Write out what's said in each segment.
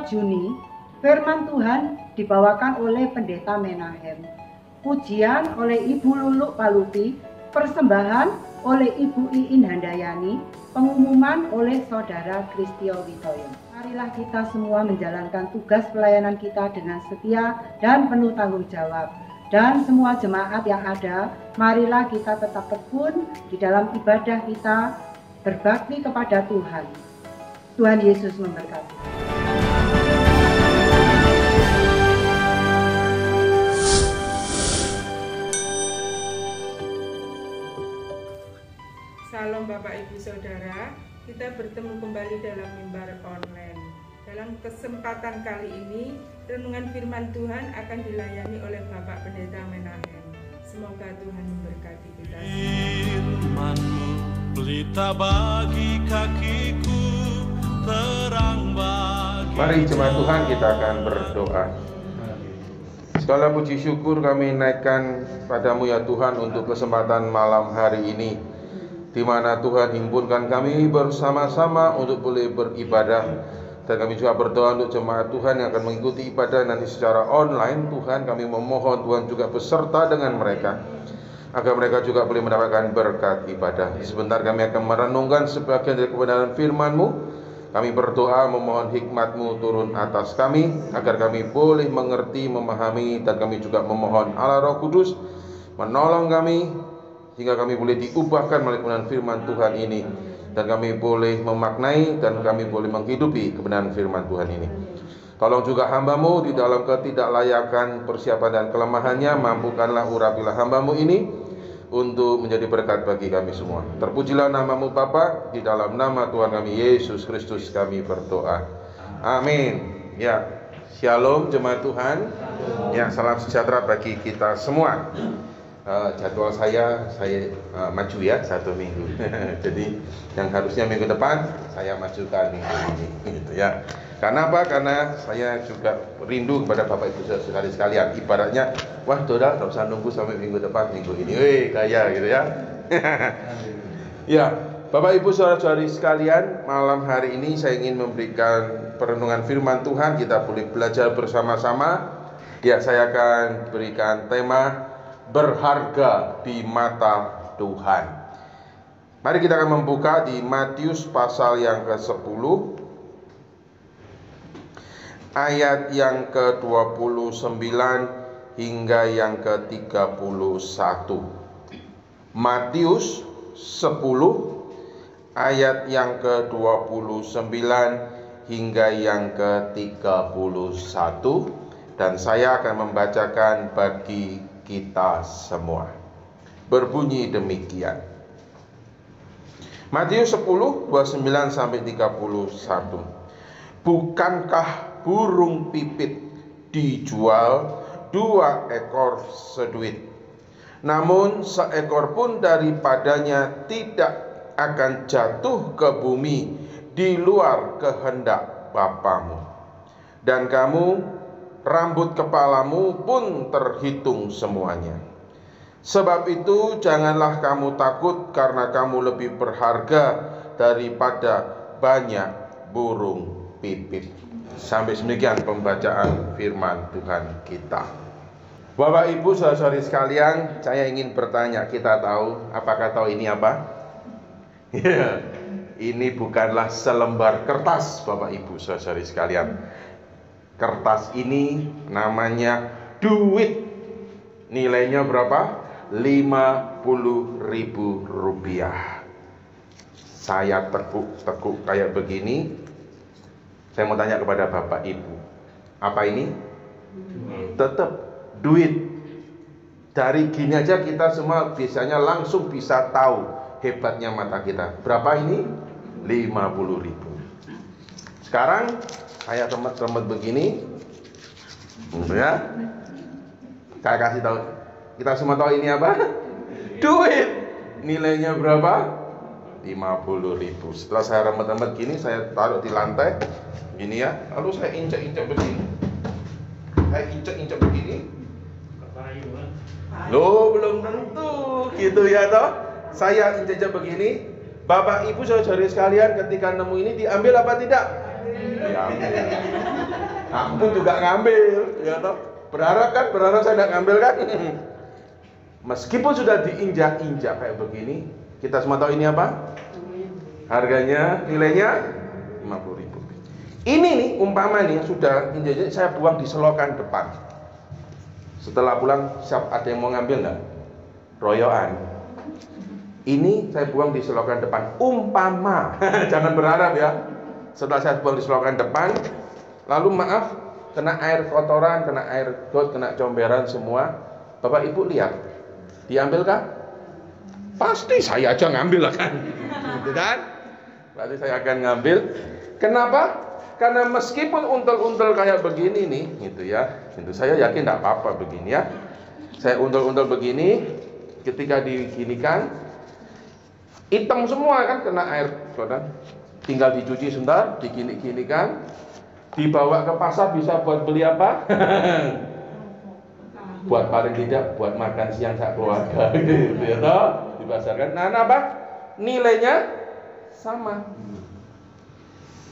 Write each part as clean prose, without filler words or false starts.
4 Juni, firman Tuhan dibawakan oleh Pendeta Menahem. Pujian oleh Ibu Luluk Palupi, persembahan oleh Ibu Iin Handayani, pengumuman oleh Saudara Kristio Witoyo. Marilah kita semua menjalankan tugas pelayanan kita dengan setia dan penuh tanggung jawab. Dan semua jemaat yang ada, marilah kita tetap tekun di dalam ibadah kita, berbakti kepada Tuhan. Tuhan Yesus memberkati. Salam Bapak Ibu Saudara, kita bertemu kembali dalam mimbar online. Dalam kesempatan kali ini, renungan firman Tuhan akan dilayani oleh Bapak Pendeta Menahem. Semoga Tuhan memberkati kita. Firman-Mu pelita bagi kakiku, terang bagi. Mari jemaat Tuhan, kita akan berdoa. Segala puji syukur kami naikkan padamu ya Tuhan untuk kesempatan malam hari ini, di mana Tuhan himpunkan kami bersama-sama untuk boleh beribadah. Dan kami juga berdoa untuk jemaat Tuhan yang akan mengikuti ibadah nanti secara online. Tuhan, kami memohon Tuhan juga beserta dengan mereka, agar mereka juga boleh mendapatkan berkat ibadah. Sebentar kami akan merenungkan sebagian dari kebenaran firman-Mu. Kami berdoa memohon hikmat-Mu turun atas kami, agar kami boleh mengerti, memahami. Dan kami juga memohon Allah Roh Kudus menolong kami, hingga kami boleh diubahkan melalui kebenaran firman Tuhan ini, dan kami boleh memaknai dan kami boleh menghidupi kebenaran firman Tuhan ini. Tolong juga hamba-Mu di dalam ketidaklayakan, persiapan dan kelemahannya, mampukanlah urapilah hamba-Mu ini untuk menjadi berkat bagi kami semua. Terpujilah nama-Mu Bapa, di dalam nama Tuhan kami Yesus Kristus kami berdoa. Amin. Ya, shalom jemaat Tuhan. Ya, salam sejahtera bagi kita semua. Jadwal saya maju ya 1 minggu. Jadi yang harusnya minggu depan saya majukan minggu ini, gitu ya. Karena apa? Karena saya juga rindu kepada Bapak Ibu sekalian. Ibaratnya, wah Dora nggak usah nunggu sampai minggu depan, minggu ini, kayak gitu ya. Ya, Bapak Ibu saudara-saudari sekalian, malam hari ini saya ingin memberikan perenungan firman Tuhan. Kita boleh belajar bersama-sama. Ya, saya akan berikan tema berharga di mata Tuhan. Mari kita akan membuka di Matius pasal yang ke-10, ayat yang ke-29 hingga yang ke-31. Matius 10 ayat yang ke-29 hingga yang ke-31, dan saya akan membacakan bagi kita semua. Berbunyi demikian. Matius 10 29 sampai 31. Bukankah burung pipit dijual 2 ekor seduit? Namun seekor pun daripadanya tidak akan jatuh ke bumi di luar kehendak Bapamu. Dan kamu, rambut kepalamu pun terhitung semuanya. Sebab itu janganlah kamu takut, karena kamu lebih berharga daripada banyak burung pipit. Sampai demikian pembacaan firman Tuhan kita. Bapak Ibu saudara-saudari sekalian, saya ingin bertanya, kita apakah tahu ini apa? Ya, ini bukanlah selembar kertas Bapak Ibu saudara-saudari sekalian. Kertas ini namanya duit. Nilainya berapa? Rp50.000. Saya teguk kayak begini. Saya mau tanya kepada Bapak Ibu, apa ini? Tetap duit. Dari gini aja kita semua biasanya langsung bisa tahu hebatnya mata kita. Berapa ini? 50.000. Sekarang saya remet-remet begini, ya. Saya kasih tahu, kita semua tahu ini apa? Duit. Nilainya berapa? 50.000. Setelah saya remet-remet gini, saya taruh di lantai, gini ya. Lalu saya injak-injak begini. Saya injak-injak begini. Loh, belum tentu, gitu ya toh. Saya injak-injak begini. Bapak Ibu saudara sekalian, ketika nemu ini diambil apa tidak? Diambil. Kamu juga ngambil, ya toh? Berharap saya tidak ngambil kan? Meskipun sudah diinjak-injak kayak begini, kita semua tahu ini apa? Harganya, nilainya 50.000. Ini nih umpama nih sudah injak, saya buang di selokan depan. Setelah pulang, siap ada yang mau ngambil nggak? Royoan. Ini saya buang di selokan depan. Umpama, jangan berharap ya. Setelah saya buang di selokan depan, lalu maaf, kena air kotoran, kena air got, kena comberan semua. Bapak Ibu lihat, diambilkah? Pasti saya aja ngambil lah kan, gitu kan? Pasti saya akan ngambil. Kenapa? Karena meskipun untel-untel kayak begini nih, gitu ya, itu saya yakin tidak apa-apa begini ya. Saya untel-untel begini, ketika diginikan, hitam semua kan kena air, saudara. Tinggal dicuci sebentar, digini-ginikan, dibawa ke pasar bisa buat beli apa? Buat paling tidak buat makan siang sak keluarga, gitu ya toh, dipasarkan. Nah, apa? Nilainya sama.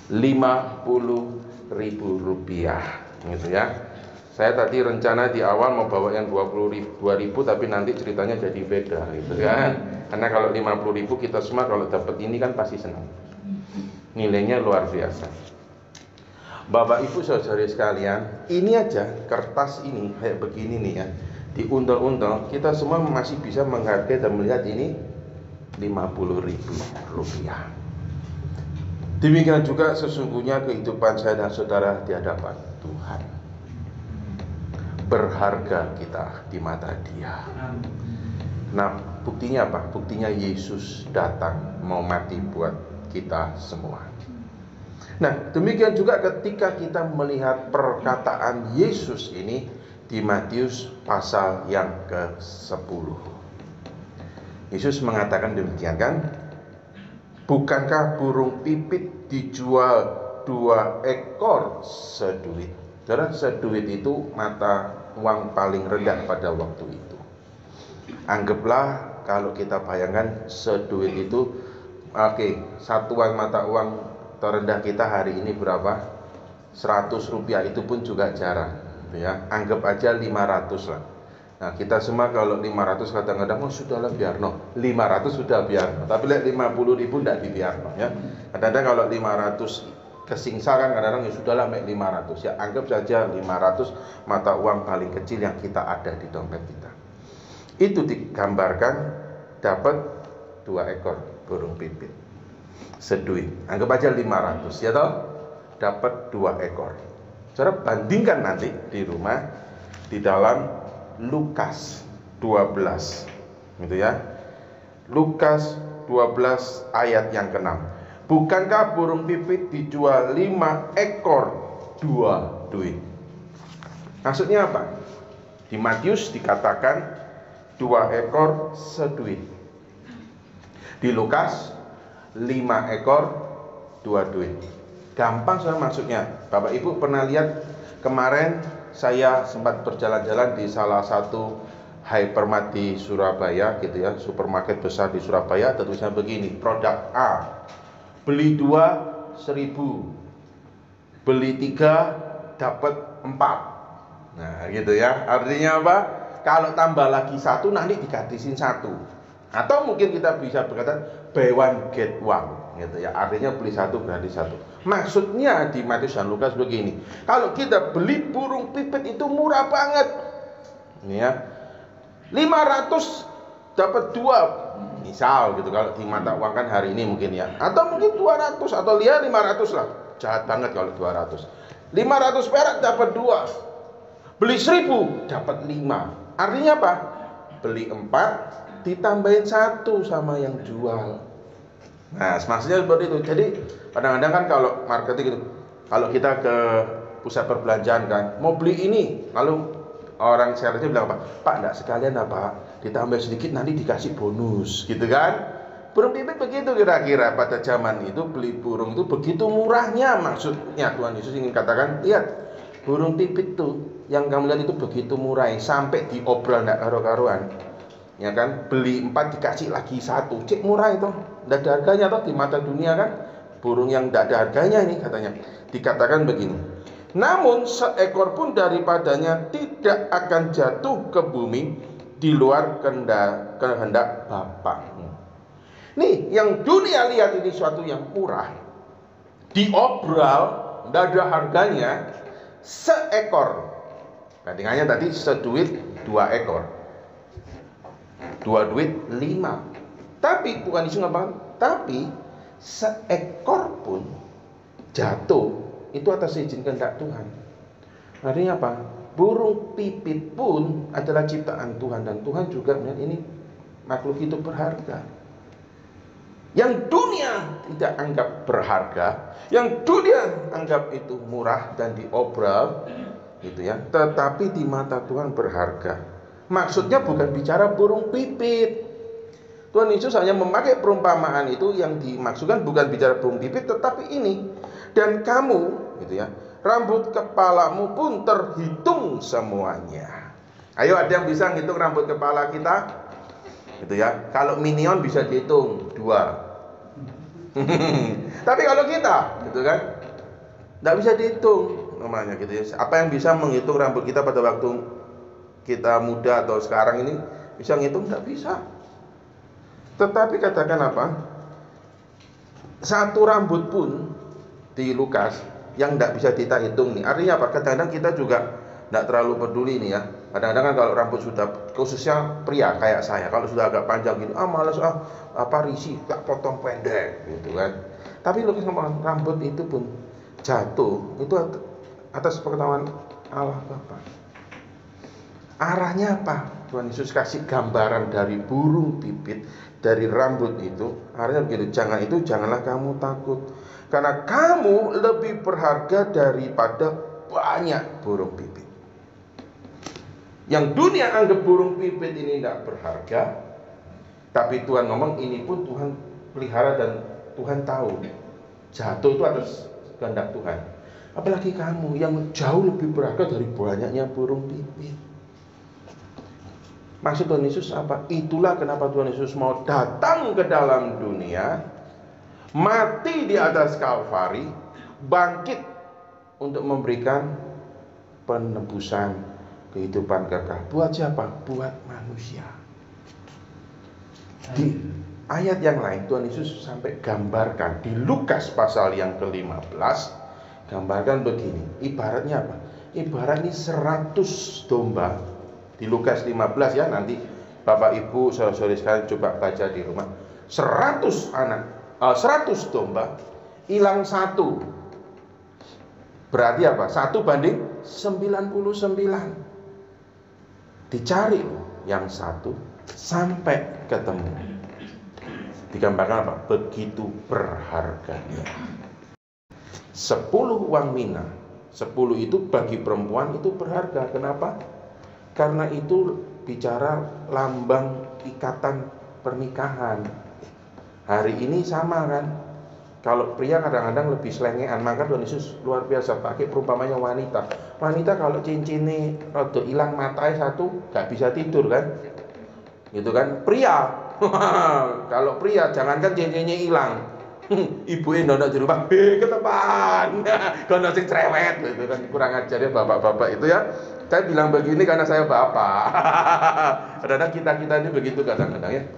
50.000 rupiah, gitu ya. Saya tadi rencana di awal mau bawa yang 2.000 tapi nanti ceritanya jadi beda, gitu kan. Karena kalau 50.000 kita semua kalau dapat ini kan pasti senang. Nilainya luar biasa. Bapak Ibu saudara sekalian, ini aja kertas ini kayak begini nih ya, diuntel-untel, kita semua masih bisa menghargai dan melihat ini 50.000 rupiah. Demikian juga sesungguhnya kehidupan saya dan saudara di hadapan Tuhan. Berharga kita di mata Dia. Nah, buktinya apa? Buktinya Yesus datang mau mati buat kita semua. Nah, demikian juga ketika kita melihat perkataan Yesus ini di Matius pasal yang ke-10. Yesus mengatakan demikian kan? Bukankah burung pipit dijual 2 ekor seduit? Saudara, seduit itu mata uang paling rendah pada waktu itu. Anggaplah kalau kita bayangkan seduit itu, satuan mata uang terendah kita hari ini berapa? 100 rupiah, itu pun juga jarang, ya. Anggap aja 500 lah. Nah, kita semua kalau 500 kadang-kadang sudahlah biarno, 500 sudah biarno. Tapi lihat 50.000 tidak dibiarno ya. Kadang-kadang kalau 500 kesingsa kan kadang-kadang ya sudahlah 500 ya. Anggap saja 500 mata uang paling kecil yang kita ada di dompet kita. Itu digambarkan dapat 2 ekor burung pipit seduit. Anggap aja 500 ya toh. Dapat 2 ekor. Cara bandingkan nanti di rumah di dalam Lukas 12 gitu ya. Lukas 12 ayat yang ke-6. Bukankah burung pipit dijual 5 ekor 2 duit? Maksudnya apa? Di Matius dikatakan 2 ekor seduit. Di Lukas 5 ekor 2 duit. Gampang soal maksudnya. Bapak Ibu pernah lihat kemarin saya sempat berjalan-jalan di salah satu hypermart di Surabaya gitu ya, supermarket besar di Surabaya, tulisannya begini, produk A, beli 2 1.000, beli 3 dapat 4. Nah gitu ya, artinya apa? Kalau tambah lagi 1 nanti digatisin 1. Atau mungkin kita bisa berkata buy one get one gitu ya, artinya beli 1 gratis 1. Maksudnya di Matius dan Lukas begini, kalau kita beli burung pipit itu murah banget ini ya, 500 dapat 2 misal gitu, kalau di mata uang kan hari ini mungkin ya, atau mungkin 200 atau lihat 500 lah, jahat banget kalau 200. 500 perak dapat 2, beli 1.000 dapat 5. Artinya apa? Beli 4 ditambahin 1 sama yang jual. Nah, maksudnya seperti itu. Jadi kadang-kadang kan kalau marketing gitu, kalau kita ke pusat perbelanjaan kan, mau beli ini, lalu orang salesnya bilang apa? Pak, enggak sekalian apa? Ditambah sedikit nanti dikasih bonus, gitu kan? Burung pipit begitu kira-kira pada zaman itu, beli burung itu begitu murahnya. Maksudnya Tuhan Yesus ingin katakan, lihat, burung pipit tuh yang kamu lihat itu begitu murah, sampai diobral enggak karu-karuan. Ya kan, beli 4 dikasih lagi 1, cek murah itu, tidak ada harganya toh di mata dunia kan. burung yang tidak ada harganya ini katanya. Dikatakan begini, namun seekor pun daripadanya tidak akan jatuh ke bumi di luar kehendak Bapa. Nih, yang dunia lihat ini suatu yang murah, diobral, tidak ada harganya, seekor. Bandingannya tadi seduit 2 ekor, 2 duit 5. Tapi Tuhan Yesus ngomong, tapi seekor pun jatuh itu atas izin kehendak Tuhan. Artinya apa? Burung pipit pun adalah ciptaan Tuhan, dan Tuhan juga melihat ini makhluk hidup berharga. Yang dunia tidak anggap berharga, yang dunia anggap itu murah dan diobral, gitu ya. Tetapi di mata Tuhan berharga. Maksudnya bukan bicara burung pipit. Tuhan Yesus hanya memakai perumpamaan itu, yang dimaksudkan bukan bicara burung pipit, tetapi ini. Dan kamu, gitu ya, rambut kepalamu pun terhitung semuanya. Ayo, ada yang bisa ngitung rambut kepala kita? Gitu ya. Kalau minion bisa dihitung 2. Tapi kalau kita, gitu kan, tidak bisa dihitung namanya, gitu ya. Apa yang bisa menghitung rambut kita pada waktu kita muda atau sekarang ini bisa ngitung? Tidak bisa. Tetapi katakan apa? Satu rambut pun di Lukas yang tidak bisa kita hitung nih. Artinya apa? Kadang-kadang kita juga tidak terlalu peduli nih ya. Kadang-kadang kan kalau rambut sudah, khususnya pria kayak saya, kalau sudah agak panjang gitu, malas risih, tak potong pendek gitu kan. Tapi Lukas ngomong rambut itu pun jatuh itu atas pengetahuan Allah Bapa. Arahnya apa? Tuhan Yesus kasih gambaran dari burung pipit, dari rambut itu. Arahnya begitu, janganlah kamu takut, karena kamu lebih berharga daripada banyak burung pipit. Yang dunia anggap burung pipit ini tidak berharga, tapi Tuhan ngomong ini pun Tuhan pelihara dan Tuhan tahu jatuh itu atas kehendak Tuhan. Apalagi kamu yang jauh lebih berharga dari banyaknya burung pipit. Maksud Tuhan Yesus apa? Itulah kenapa Tuhan Yesus mau datang ke dalam dunia, mati di atas Kalvari, bangkit untuk memberikan penebusan kehidupan kekal. Buat siapa? Buat manusia. Di ayat yang lain Tuhan Yesus sampai gambarkan di Lukas pasal yang ke-15, gambarkan begini. Ibaratnya apa? Ibarat ini 100 domba. Di Lukas 15 ya, nanti Bapak Ibu saudara-saudari sekalian coba baca di rumah. 100 domba, hilang 1. Berarti apa? 1 banding 99. Dicari yang 1 sampai ketemu. Digambarkan apa? Begitu berharganya. 10 uang mina. 10 itu bagi perempuan itu berharga. Kenapa? Karena itu bicara lambang ikatan pernikahan. Hari ini sama kan? Kalau pria kadang-kadang lebih selengean, maka Tuhan Yesus luar biasa pakai perumpamannya wanita. Wanita kalau cincinnya rada hilang matanya 1, gak bisa tidur kan? Gitu kan? Pria, kalau pria jangankan cincinnya hilang, ibunya nonton di rumah, ketepan, kono sing cerewet, gitu kan? Kurang ajar ya bapak-bapak itu ya. Saya bilang begini karena saya bapak. Kadang-kadang kita ini begitu kadang-kadang ya.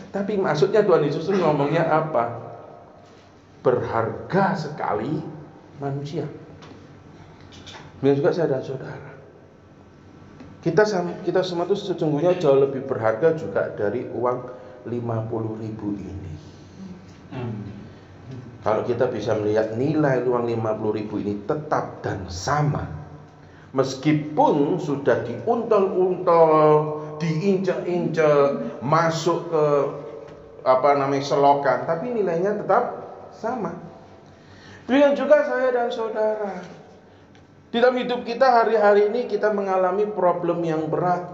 Tapi maksudnya Tuhan Yesus ngomongnya apa? Berharga sekali manusia. Dan juga saudara-saudara, kita semua itu sesungguhnya jauh lebih berharga juga dari uang 50.000 ini. Kalau kita bisa melihat nilai uang 50.000 ini tetap dan sama, meskipun sudah diuntel-untel, diinjek-injek, masuk ke selokan, tapi nilainya tetap sama. Demikian juga saya dan saudara. Di dalam hidup kita hari-hari ini kita mengalami problem yang berat.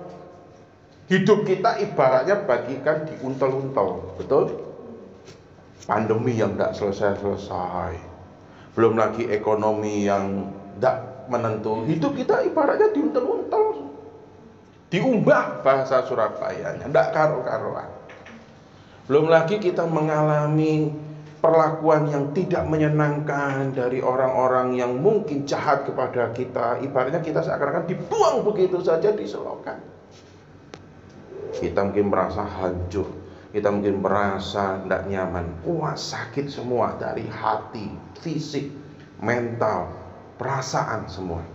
Hidup kita ibaratnya bagikan diuntel-untel, betul? Pandemi yang tidak selesai-selesai, belum lagi ekonomi yang tidak menentu. Hidup kita ibaratnya diuntel-untel, diumbah bahasa Surabayanya, tidak karo-karoan. Belum lagi kita mengalami perlakuan yang tidak menyenangkan dari orang-orang yang mungkin jahat kepada kita. Ibaratnya kita seakan-akan dibuang begitu saja di selokan. Kita mungkin merasa hancur, kita mungkin merasa tidak nyaman. Wah, sakit semua dari hati, fisik, mental, perasaan semua.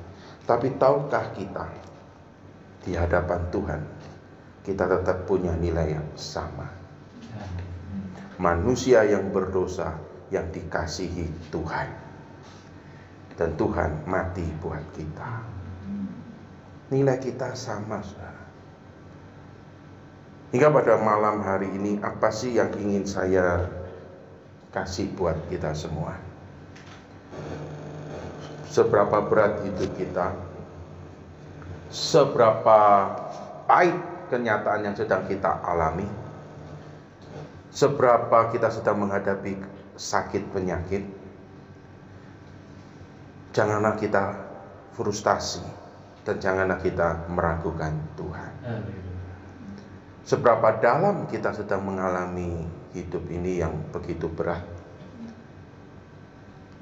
Tapi tahukah kita, di hadapan Tuhan kita tetap punya nilai yang sama. Manusia yang berdosa yang dikasihi Tuhan, dan Tuhan mati buat kita. Nilai kita sama, saudara. Hingga pada malam hari ini, apa sih yang ingin saya kasih buat kita semua? Seberapa berat hidup kita, seberapa pahit kenyataan yang sedang kita alami, seberapa kita sedang menghadapi sakit penyakit, janganlah kita frustasi dan janganlah kita meragukan Tuhan. Seberapa dalam kita sedang mengalami hidup ini yang begitu berat,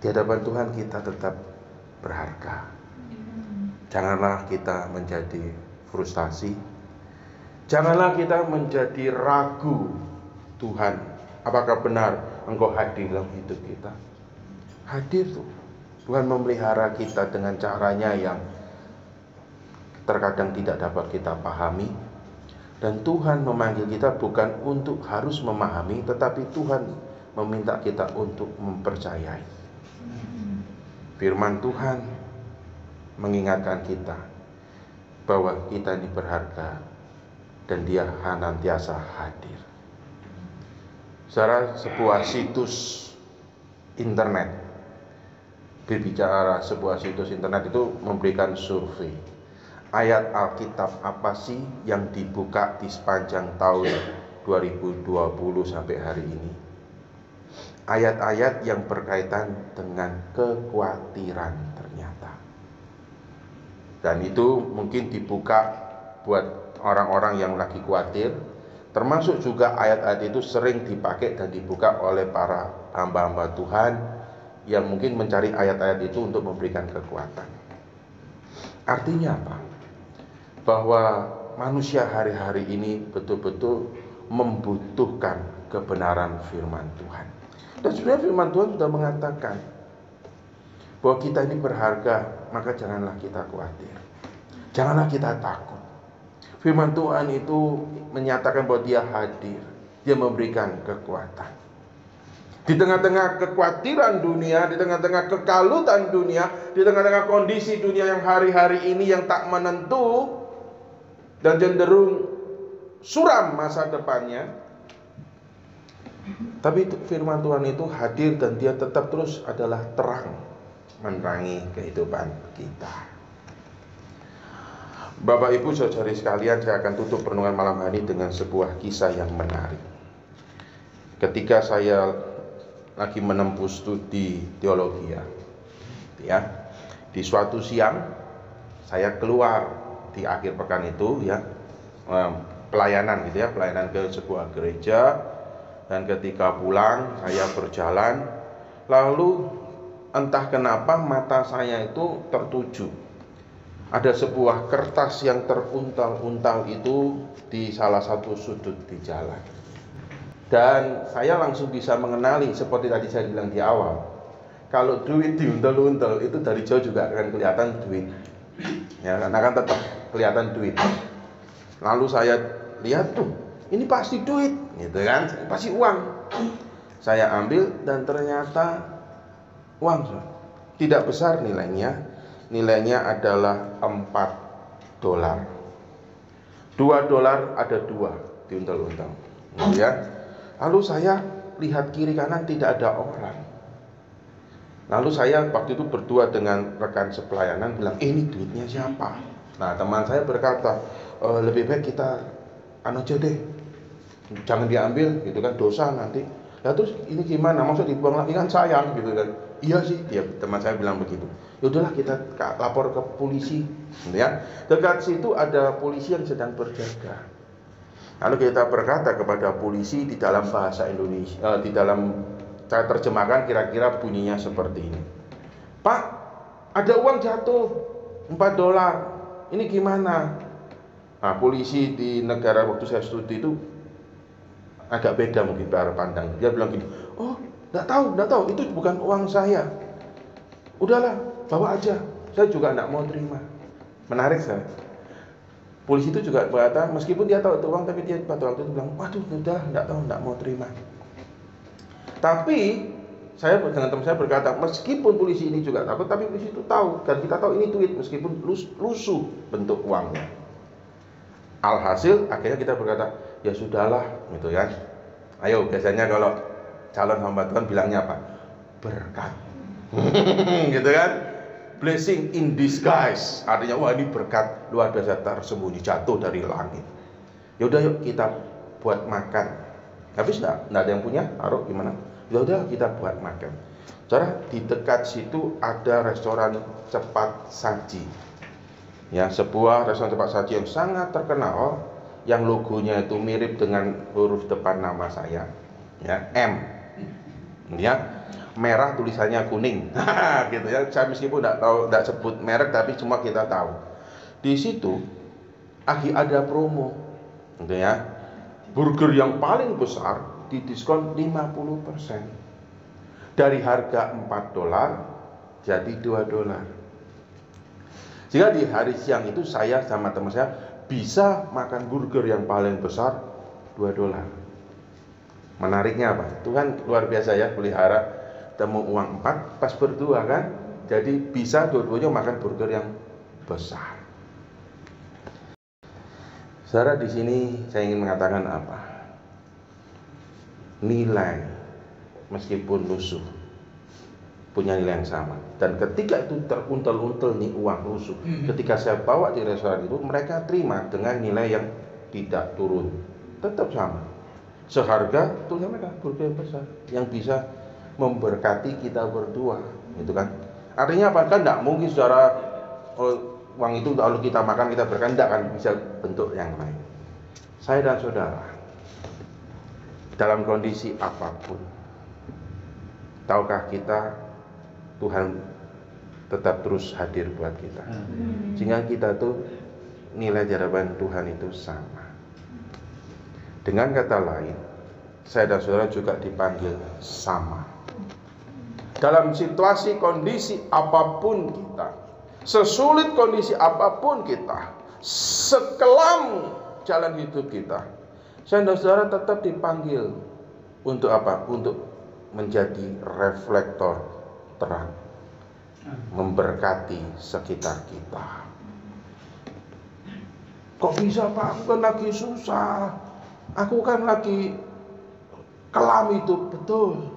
di hadapan Tuhan kita tetap berharga. Janganlah kita menjadi frustasi, janganlah kita menjadi ragu. Tuhan, apakah benar Engkau hadir dalam hidup kita? Hadir tuh. Tuhan memelihara kita dengan caranya yang terkadang tidak dapat kita pahami. Dan Tuhan memanggil kita bukan untuk harus memahami, tetapi Tuhan meminta kita untuk mempercayai. Firman Tuhan mengingatkan kita bahwa kita ini berharga dan Dia senantiasa hadir. Saudara, sebuah situs internet berbicara, sebuah situs internet itu memberikan survei. Ayat Alkitab apa sih yang dibuka di sepanjang tahun 2020 sampai hari ini? Ayat-ayat yang berkaitan dengan kekhawatiran ternyata. Dan itu mungkin dibuka buat orang-orang yang lagi khawatir. Termasuk juga ayat-ayat itu sering dipakai dan dibuka oleh para hamba-hamba Tuhan yang mungkin mencari ayat-ayat itu untuk memberikan kekuatan. Artinya apa? Bahwa manusia hari-hari ini betul-betul membutuhkan kebenaran firman Tuhan. Dan sebenarnya firman Tuhan sudah mengatakan bahwa kita ini berharga, maka janganlah kita khawatir, janganlah kita takut. Firman Tuhan itu menyatakan bahwa Dia hadir, Dia memberikan kekuatan. Di tengah-tengah kekhawatiran dunia, di tengah-tengah kekalutan dunia, di tengah-tengah kondisi dunia yang hari-hari ini yang tak menentu dan cenderung suram masa depannya, tapi firman Tuhan itu hadir dan Dia tetap terus adalah terang menerangi kehidupan kita. Bapak Ibu saudari sekalian, saya akan tutup renungan malam hari dengan sebuah kisah yang menarik. Ketika saya lagi menempuh studi teologi ya, di suatu siang saya keluar di akhir pekan itu ya, pelayanan gitu ya, pelayanan ke sebuah gereja. Dan ketika pulang saya berjalan, lalu entah kenapa mata saya itu tertuju. Ada sebuah kertas yang teruntal-untal itu di salah satu sudut di jalan. Dan saya langsung bisa mengenali, seperti tadi saya bilang di awal, kalau duit diuntal-untal itu dari jauh juga akan kelihatan duit. Ya, karena kan tetap kelihatan duit. Lalu saya lihat tuh, ini pasti duit, gitu kan? Pasti uang. Saya ambil dan ternyata uang, tidak besar nilainya. Nilainya adalah $4. $2 ada 2 diuntal-untal, ya. Lalu saya lihat kiri kanan tidak ada orang. Lalu saya waktu itu berdua dengan rekan sepelayanan bilang, ini duitnya siapa? Nah, teman saya berkata, lebih baik kita aja deh, jangan diambil, gitu kan, dosa nanti. Ya terus ini gimana? Maksud dibuang lagi kan sayang, gitu kan? Iya sih, ya teman saya bilang begitu. Ya udahlah kita lapor ke polisi, ya. Dekat situ ada polisi yang sedang berjaga. Lalu kita berkata kepada polisi di dalam bahasa Indonesia, di dalam saya terjemahkan kira-kira bunyinya seperti ini. Pak, ada uang jatuh $4. Ini gimana? Nah, polisi di negara waktu saya studi itu agak beda mungkin cara pandang. Dia bilang gini, oh, enggak tahu, itu bukan uang saya. Udahlah, bawa aja. Saya juga enggak mau terima. Menarik saya. Polisi itu juga berkata, meskipun dia tahu itu uang, tapi dia pada waktu itu bilang, waduh, udah, enggak mau terima. Tapi saya dengan teman saya berkata, meskipun polisi ini juga takut, tapi polisi itu tahu, dan kita tahu ini duit, meskipun lusuh bentuk uangnya. Alhasil akhirnya kita berkata, ya sudahlah, gitu kan. Ayo, biasanya kalau calon hamba Tuhan bilangnya apa? Berkat. Gitu kan? Blessing in disguise. Artinya, wah ini berkat luar biasa tersembunyi jatuh dari langit. Ya udah yuk kita buat makan. Habis enggak ada yang punya? Taruh gimana? Ya udah kita buat makan. Saudara, di dekat situ ada restoran cepat saji. Ya, sebuah restoran cepat saji yang sangat terkenal, yang logonya itu mirip dengan huruf depan nama saya. Ya, M. Ya. Merah tulisannya kuning. Gitu ya. Saya meskipun enggak sebut merek, tapi semua kita tahu. Di situ lagi ada promo. Gitu ya. Burger yang paling besar didiskon 50%. Dari harga $4 jadi $2. Sehingga di hari siang itu saya sama teman saya bisa makan burger yang paling besar $2. Menariknya apa? Tuhan luar biasa ya, pelihara temu uang 4 pas berdua kan. Jadi bisa dua-duanya makan burger yang besar. Saudara, di sini saya ingin mengatakan apa? Nilai meskipun lusuh punya nilai yang sama. Dan ketika itu teruntel-untel nih uang lusuh, ketika saya bawa di restoran itu, mereka terima dengan nilai yang tidak turun, tetap sama. Seharga tuh mereka burger yang besar yang bisa memberkati kita berdua, gitu kan? Artinya apa? Kan tidak mungkin saudara uang itu kalau kita makan kita berkah, tidak kan, bisa bentuk yang lain. Saya dan saudara dalam kondisi apapun, tahukah kita Tuhan tetap terus hadir buat kita, sehingga kita tuh nilai di hadapan Tuhan itu sama. Dengan kata lain, saya dan saudara juga dipanggil sama. Dalam situasi kondisi apapun kita, sesulit kondisi apapun kita, sekelam jalan hidup kita, saya dan saudara tetap dipanggil untuk apa? Untuk menjadi reflektor terang, memberkati sekitar kita. Kok bisa Pak? Aku kan lagi susah, aku kan lagi kelam itu, betul.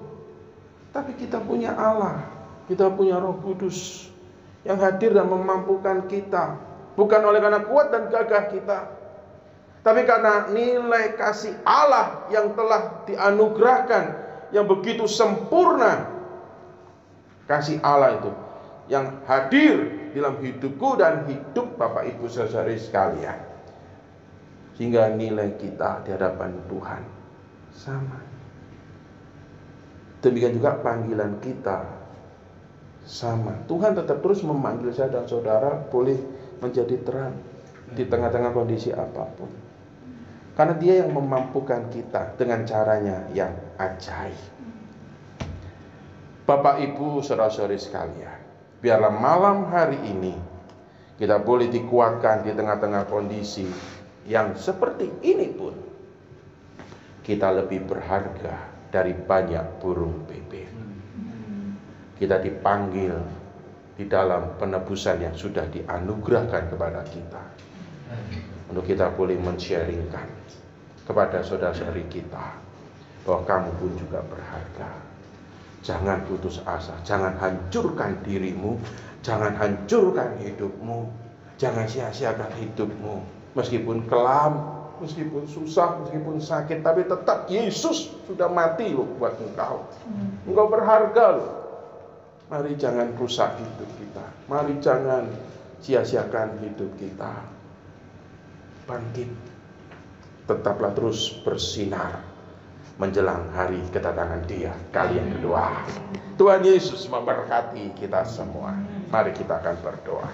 Tapi kita punya Allah, kita punya Roh Kudus yang hadir dan memampukan kita, bukan oleh karena kuat dan gagah kita, tapi karena nilai kasih Allah yang telah dianugerahkan, yang begitu sempurna. Kasih Allah itu yang hadir dalam hidupku dan hidup Bapak Ibu saudari sekalian, sehingga nilai kita di hadapan Tuhan sama. Demikian juga panggilan kita sama. Tuhan tetap terus memanggil saya dan saudara boleh menjadi terang di tengah-tengah kondisi apapun, karena Dia yang memampukan kita dengan caranya yang ajaib. Bapak Ibu saudara-saudari sekalian, biarlah malam hari ini kita boleh dikuatkan di tengah-tengah kondisi yang seperti ini pun, kita lebih berharga dari banyak burung bebek. Kita dipanggil di dalam penebusan yang sudah dianugerahkan kepada kita, untuk kita boleh men-sharingkan kepada saudara-saudari kita bahwa kamu pun juga berharga. Jangan putus asa, jangan hancurkan dirimu, jangan hancurkan hidupmu, jangan sia-siakan hidupmu. Meskipun kelam, meskipun susah, meskipun sakit, tapi tetap Yesus sudah mati loh buat engkau. Engkau berharga loh. Mari jangan rusak hidup kita, mari jangan sia-siakan hidup kita. Bangkit, tetaplah terus bersinar menjelang hari kedatangan Dia kali yang kedua. Tuhan Yesus memberkati kita semua. Mari kita akan berdoa.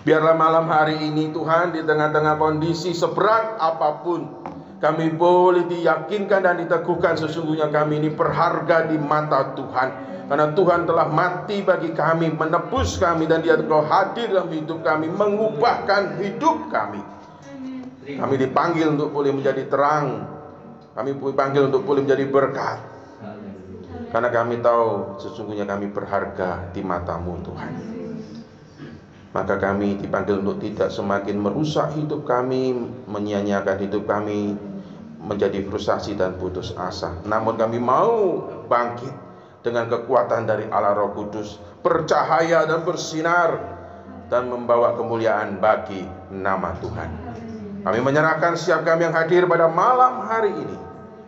Biarlah malam hari ini Tuhan, di tengah-tengah kondisi seberat apapun, kami boleh diyakinkan dan diteguhkan sesungguhnya kami ini berharga di mata Tuhan. Karena Tuhan telah mati bagi kami, menebus kami, dan Dia telah hadir dalam hidup kami, mengubahkan hidup kami. Kami dipanggil untuk boleh menjadi terang. Kami dipanggil untuk boleh menjadi berkat. Karena kami tahu sesungguhnya kami berharga di mata-Mu Tuhan. Maka kami dipanggil untuk tidak semakin merusak hidup kami, menyia-nyiakan hidup kami, menjadi frustasi dan putus asa. Namun kami mau bangkit dengan kekuatan dari Allah Roh Kudus, bercahaya dan bersinar, dan membawa kemuliaan bagi nama Tuhan. Kami menyerahkan setiap kami yang hadir pada malam hari ini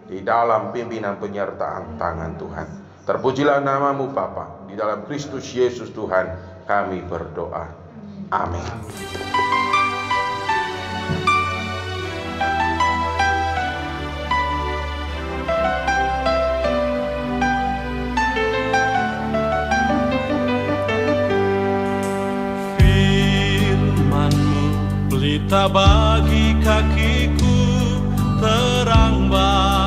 di dalam pimpinan penyertaan tangan Tuhan. Terpujilah nama-Mu Bapa, di dalam Kristus Yesus Tuhan kami berdoa. Amin. Firman-Mu pelita bagi kakiku, terang bagi